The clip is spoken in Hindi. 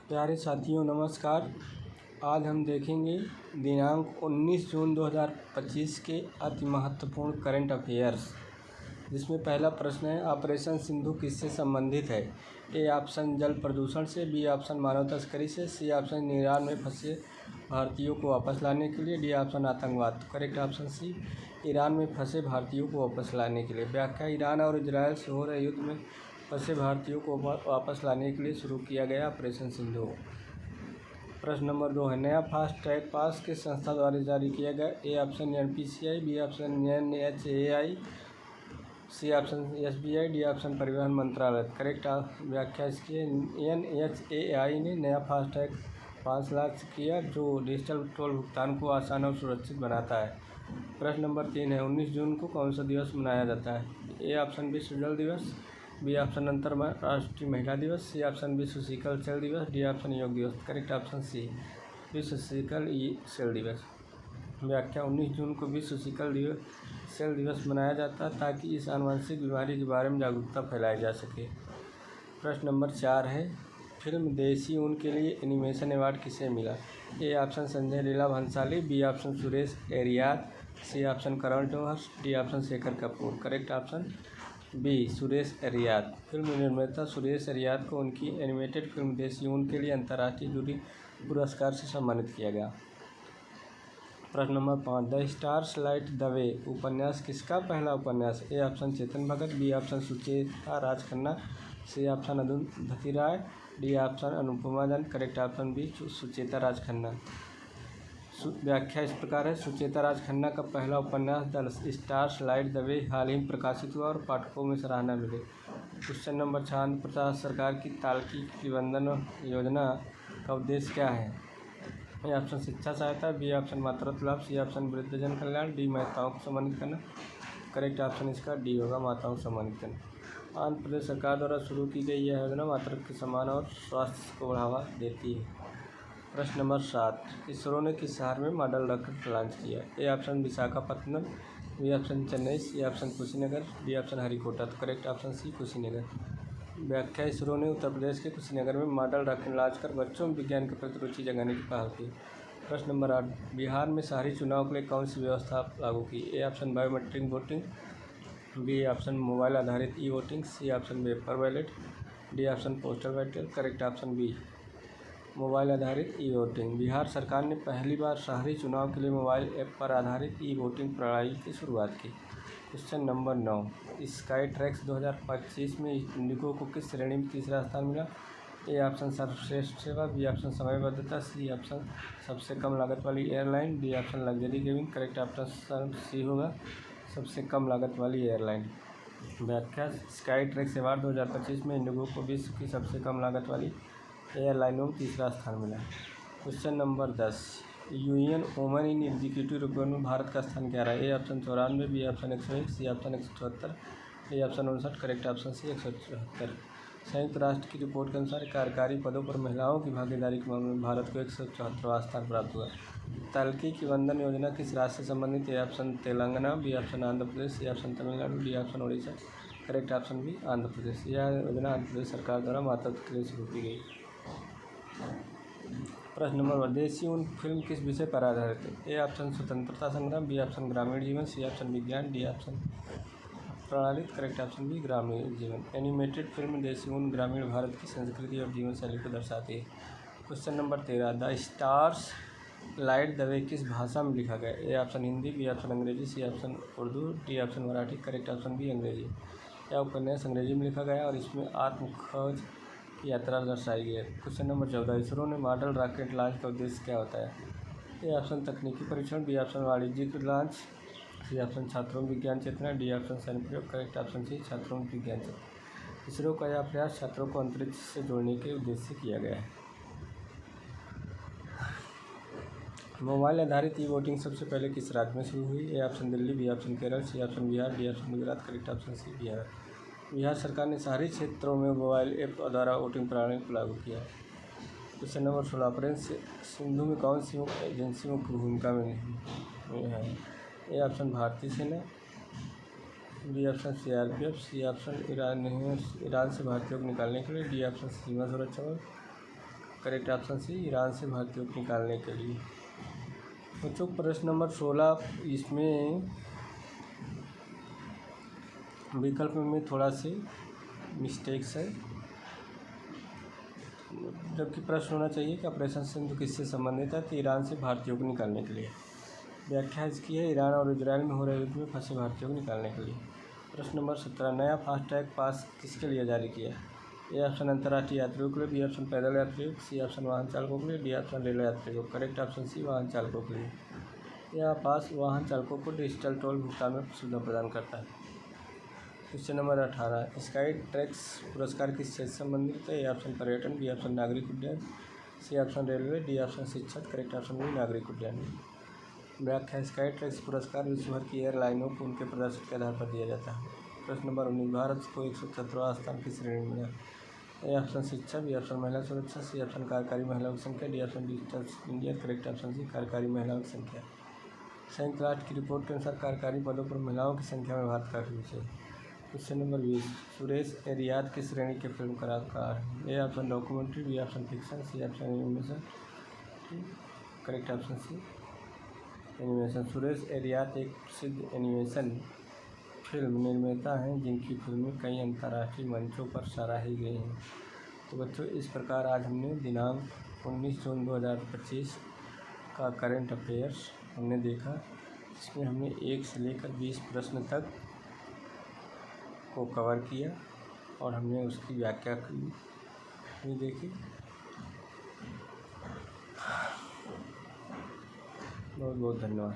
प्यारे साथियों नमस्कार। आज हम देखेंगे दिनांक 19 जून 2025 के अति महत्वपूर्ण करंट अफेयर्स, जिसमें पहला प्रश्न है ऑपरेशन सिंधु किससे संबंधित है। ए ऑप्शन जल प्रदूषण से, बी ऑप्शन मानव तस्करी से, सी ऑप्शन ईरान में फंसे भारतीयों को वापस लाने के लिए, डी ऑप्शन आतंकवाद। करेक्ट ऑप्शन सी, ईरान में फंसे भारतीयों को वापस लाने के लिए। व्याख्या, ईरान और इजरायल से हो रहे युद्ध में फंसे भारतीयों को वापस लाने के लिए शुरू किया गया ऑपरेशन सिंधु। प्रश्न नंबर 2 है नया फास्ट ट्रैक पास किस संस्था द्वारा जारी किया गया। ए option NPCI, b option NHAI, c option SBI, d option परिवहन मंत्रालय। करेक्ट व्याख्या इसकी है NHAI ने नया फास्ट ट्रैक पास लॉन्च किया जो डिजिटल टोल भुगतान को आसान और सुरक्षित बनाता है। प्रश्न नंबर 3 है 19 जून को कौन सा दिवस मनाया जाता है। ए ऑप्शन विश्व जल दिवस, बी ऑप्शन अंतर्राष्ट्रीय महिला दिवस, सी ऑप्शन विश्व सिकल सेल दिवस, डी ऑप्शन योग दिवस। करेक्ट ऑप्शन सी, विश्व सिकल सेल दिवस। व्याख्या, 19 जून को विश्व सिकल सेल दिवस मनाया जाता है ताकि इस आनुवंशिक बीमारी के बारे में जागरूकता फैलाई जा सके। प्रश्न नंबर 4 है फिल्म देसी ऊन के लिए एनिमेशन अवार्ड किसे मिला। ए option Sanjay Leela Bhansali, B option Suresh Eriyat, C option Karan Johar, D option Shekhar Kapoor. Correct option B, Suresh Eriyat. Film निर्माता सुरेश एरियात को उनकी एनिमेटेड फिल्म देसी ऊन के लिए अंतर्राष्ट्रीय जूरी पुरस्कार से सम्मानित किया गया। प्रश्न number 5 the stars light the way उपन्यास किसका पहला उपन्यास। A option Chetan Bhagat, B option Sucheta Raj Khanna, C option Arundhati Roy, D option Anupama Jain. Correct option B, Sucheta Raj Khanna. व्याख्या इस प्रकार है सुचेता राज खन्ना का पहला उपन्यास the stars light the way हाल ही में प्रकाशित हुआ और पाठकों में सराहना मिली। क्वेश्चन नंबर 6 आंध्र प्रदेश सरकार की ताल्किक निबंधन योजना का उद्देश्य क्या है। ए ऑप्शन शिक्षा सहायता, बी ऑप्शन मातृत्व लाभ, सी ऑप्शन वृद्धजन कल्याण, डी माताओं को सम्मानित करना। करेक्ट ऑप्शन इसका डी होगा, माताओं को सम्मानित करना। आंध्र प्रदेश सरकार द्वारा शुरू की गई यह योजना मातृत्व के सम्मान और स्वास्थ्य को बढ़ावा देती है। प्रश्न नंबर 7 इसरो ने किस शहर में मॉडल रॉकेट लॉन्च किया। A option Visakhapatnam, b option Chennai, c option Kushinagar, d option Harikota. तो करेक्ट ऑप्शन सी, कुशीनगर। व्याख्या, इसरो ने उत्तर प्रदेश के कुशीनगर में मॉडल रॉकेट लॉन्च कर बच्चों में विज्ञान के प्रति रुचि जगाने की पहल की। प्रश्न नंबर 8 बिहार में शहरी चुनाव के लिए कौन सी व्यवस्था लागू की। A option biometric voting, B option mobile आधारित e voting, C option paper ballot, D option postal ballot. Correct option B, mobile आधारित ई वोटिंग। बिहार सरकार ने पहली बार शहरी चुनाव के लिए मोबाइल ऐप पर आधारित ई वोटिंग प्रणाली की शुरुआत की। क्वेश्चन नंबर 9 स्काई ट्रैक्स 2025 में इंडिगो को किस श्रेणी में तीसरा स्थान मिला। ए ऑप्शन सर्वश्रेष्ठ सेवा, बी ऑप्शन समयबद्धता, सी ऑप्शन सबसे कम लागत वाली airline, d option luxury cabin. Correct option c होगा, सबसे कम लागत वाली एयरलाइन। व्याख्या, स्काई ट्रैक्स अवार्ड 2025 में इंडिगो को विश्व की सबसे कम लागत वाली एयरलाइनों में तीसरा स्थान मिला। Question number 10 UN women in executive report में भारत का स्थान क्या रहा है। A option 94, b option 101, c option 174, d option 59। Correct option c 174। संयुक्त राष्ट्र की रिपोर्ट के अनुसार कार्यकारी पदों पर महिलाओं की भागीदारी के मामले में भारत को 174वां स्थान प्राप्त हुआ। ताल्किक निबंधन योजना किस राज्य से संबंधित। A option Telangana, B option Andhra Pradesh, C option Tamil Nadu, D option Orissa. Correct option B, Andhra Pradesh. यह योजना आंध्र प्रदेश सरकार द्वारा मातृत्व के लिए शुरू की गई। प्रश्न नंबर 1 देसी ऊन फिल्म किस विषय पर आधारित है। ए ऑप्शन स्वतंत्रता संग्राम, बी ऑप्शन ग्रामीण जीवन, सी ऑप्शन विज्ञान, डी ऑप्शन प्रणाली। करेक्ट ऑप्शन बी, ग्रामीण जीवन। एनिमेटेड फिल्म देसी ऊन ग्रामीण भारत की संस्कृति और जीवन शैली को दर्शाती है। Question number 13 the stars light the way किस भाषा में लिखा गया। ए option Hindi, B option Angrezi, C option Urdu, D option Marathi. Correct option B, Angrezi. यह उपन्यास अंग्रेजी में लिखा गया और इसमें आत्मखोज की यात्रा दर्शाई गई है। क्वेश्चन नंबर 14 इसरो ने मॉडल रॉकेट लॉन्च का उद्देश्य क्या होता है। ए ऑप्शन तकनीकी परीक्षण, बी ऑप्शन वाणिज्यिक लॉन्च, सी ऑप्शन छात्रों में विज्ञान चेतना, डी ऑप्शन सैन्य प्रयोग। करेक्ट ऑप्शन सी, छात्रों में विज्ञान चेतना। इसरो का यह प्रयास छात्रों को अंतरिक्ष से जोड़ने के उद्देश्य से किया गया है। मोबाइल आधारित ई वोटिंग सबसे पहले किस राज्य में शुरू हुई। A option Delhi, b option Kerala, c option Bihar, d option Gujarat. Correct option c, Bihar. Bihar सरकार ने शहरी क्षेत्रों में मोबाइल ऐप द्वारा वोटिंग प्रणाली को लागू किया है। क्वेश्चन नंबर 16 ऑपरेशन सिंधु में कौन सी एजेंसी मुख्य भूमिका में है। ए ऑप्शन भारतीय सेना, b option CRPF, c option Iran से भारतीयों को निकालने के लिए, डी ऑप्शन सीमा सुरक्षा बल। करेक्ट ऑप्शन सी ईरान से भारतीयों को निकालने के लिए। बच्चों प्रश्न नंबर 16, इसमें विकल्प में थोड़ा से मिस्टेक्स है, जबकि प्रश्न होना चाहिए कि ऑपरेशन सिंधु किससे संबंधित है, तो ईरान से भारतीयों को निकालने के लिए। व्याख्या इसकी है ईरान और इजराइल में हो रहे युद्ध में फंसे भारतीयों को निकालने के लिए। प्रश्न नंबर 17, नया फास्टैग पास किसके लिए जारी किया? ए ऑप्शन अंतर्राष्ट्रीय यात्रियों के लिए, बी ऑप्शन पैदल यात्रियों, सी ऑप्शन वाहन चालकों के लिए, डी ऑप्शन रेल यात्रियों। करेक्ट ऑप्शन सी वाहन चालकों के लिए। यह पास वाहन चालकों को डिजिटल टोल भुगतान में सुविधा प्रदान करता है। क्वेश्चन नंबर 18, स्काई ट्रैक्स पुरस्कार किस क्षेत्र से संबंधित है? ए ऑप्शन पर्यटन, बी ऑप्शन नागरिक उड्डयन, c option railway, d option शिक्षा। करेक्ट ऑप्शन बी नागरिक उड्डयन। व्याख्या स्काई ट्रैक्स पुरस्कार विश्व भर की एयरलाइनों को उनके प्रदर्शन के आधार पर दिया जाता है। प्रश्न नंबर 19, भारत को 117वां स्थान किस श्रेणी में मिला? ए ऑप्शन शिक्षा, बी ऑप्शन महिला सुरक्षा, सी ऑप्शन कार्यकारी महिलाओं की संख्या, d option digital India. Correct option c कार्यकारी महिलाओं की संख्या। संयुक्त राष्ट्र की रिपोर्ट के अनुसार कार्यकारी पदों पर महिलाओं की संख्या में भारत काफी पीछे है। क्वेश्चन नंबर 20, सुरेश एरियात किस श्रेणी के फिल्म कलाकार हैं? A option documentary, b option fiction, c option animation. Correct option c animation. Suresh Eriyat एक प्रसिद्ध एनिमेशन फिल्म निर्माता हैं जिनकी फिल्में कई अंतर्राष्ट्रीय मंचों पर सराही गई हैं। तो बच्चों इस प्रकार आज हमने दिनांक 19 जून 2025 का करंट अफेयर्स हमने देखा, इसमें हमने 1 से लेकर 20 प्रश्न तक को कवर किया और हमने उसकी व्याख्या भी देखी। बहुत बहुत धन्यवाद।